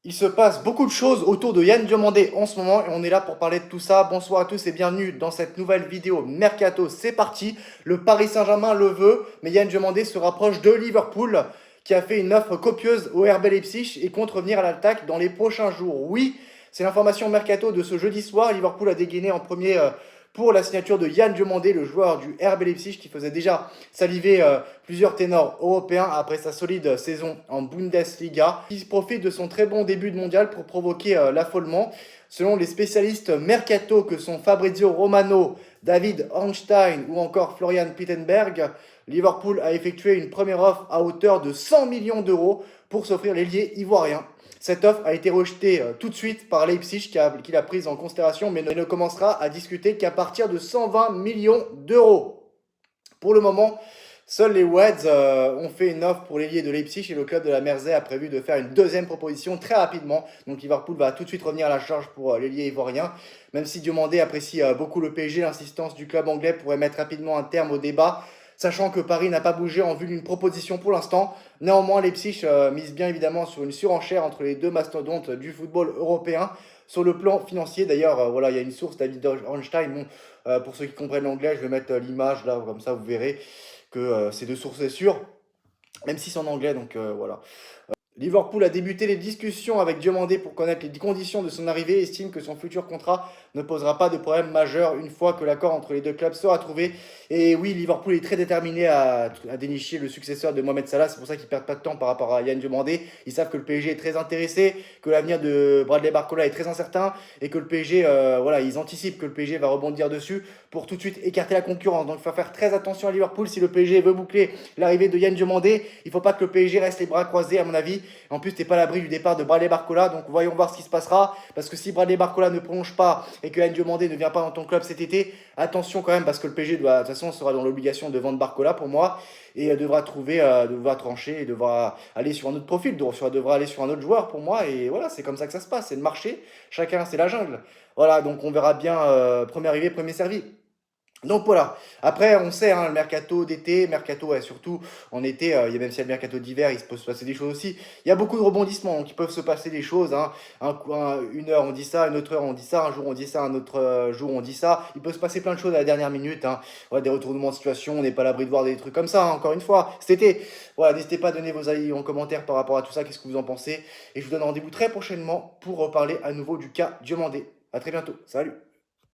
Il se passe beaucoup de choses autour de Yann Diomandé en ce moment et on est là pour parler de tout ça. Bonsoir à tous et bienvenue dans cette nouvelle vidéo Mercato. C'est parti. Le Paris Saint-Germain le veut, mais Yann Diomandé se rapproche de Liverpool qui a fait une offre copieuse au RB Leipzig et compte revenir à l'attaque dans les prochains jours. Oui, c'est l'information Mercato de ce jeudi soir. Liverpool a dégainé en premier pour la signature de Yann Diomandé, le joueur du RB Leipzig qui faisait déjà saliver plusieurs ténors européens après sa solide saison en Bundesliga. Il profite de son très bon début de mondial pour provoquer l'affolement. Selon les spécialistes mercato que sont Fabrizio Romano, David Ornstein ou encore Florian Plettenberg, Liverpool a effectué une première offre à hauteur de 100 millions d'euros pour s'offrir l'ailier ivoirien. Cette offre a été rejetée tout de suite par Leipzig qui l'a prise en considération mais ne commencera à discuter qu'à partir de 120 millions d'euros. Pour le moment, seuls les Reds ont fait une offre pour l'ailier de Leipzig et le club de la Mersey a prévu de faire une deuxième proposition très rapidement. Donc Liverpool va tout de suite revenir à la charge pour l'ailier ivoirien. Même si Diomandé apprécie beaucoup le PSG, l'insistance du club anglais pourrait mettre rapidement un terme au débat, sachant que Paris n'a pas bougé en vue d'une proposition pour l'instant. Néanmoins, Leipzig mise bien évidemment sur une surenchère entre les deux mastodontes du football européen. Sur le plan financier, d'ailleurs, voilà, il y a une source, David Ornstein. Bon, pour ceux qui comprennent l'anglais, je vais mettre l'image là, comme ça vous verrez que c'est de sources sûres, même si c'est en anglais, donc voilà. Liverpool a débuté les discussions avec Diomandé pour connaître les conditions de son arrivée et estime que son futur contrat ne posera pas de problème majeur une fois que l'accord entre les deux clubs sera trouvé. Et oui, Liverpool est très déterminé à dénicher le successeur de Mohamed Salah. C'est pour ça qu'ils ne perdent pas de temps par rapport à Yann Diomandé. Ils savent que le PSG est très intéressé, que l'avenir de Bradley Barcola est très incertain et que le PSG, voilà, ils anticipent que le PSG va rebondir dessus pour tout de suite écarter la concurrence. Donc il faut faire très attention à Liverpool si le PSG veut boucler l'arrivée de Yann Diomandé. Il ne faut pas que le PSG reste les bras croisés, à mon avis. En plus, tu n'es pas à l'abri du départ de Bradley Barcola, donc voyons voir ce qui se passera. Parce que si Bradley Barcola ne prolonge pas et que Yann Diomandé ne vient pas dans ton club cet été, attention quand même, parce que le PSG doit, de toute façon, sera dans l'obligation de vendre Barcola pour moi et devra trancher et devra aller sur un autre profil, devra aller sur un autre joueur pour moi. Et voilà, c'est comme ça que ça se passe. C'est le marché, chacun, c'est la jungle. Voilà, donc on verra bien premier arrivé, premier servi. Donc voilà. Après, on sait, hein, le mercato d'été, mercato ouais, surtout en été, il y a même si y a le mercato d'hiver, il peut se passer des choses aussi. Il y a beaucoup de rebondissements, donc il peut se passer des choses. Hein. Une heure on dit ça, une autre heure on dit ça, un jour on dit ça, un autre jour on dit ça. Il peut se passer plein de choses à la dernière minute. Hein. Ouais, des retournements de situation, on n'est pas à l'abri de voir des trucs comme ça, hein, encore une fois. Cet été, voilà, n'hésitez pas à donner vos avis en commentaire par rapport à tout ça, qu'est-ce que vous en pensez. Et je vous donne rendez-vous très prochainement pour reparler à nouveau du cas Diomandé. À très bientôt. Salut!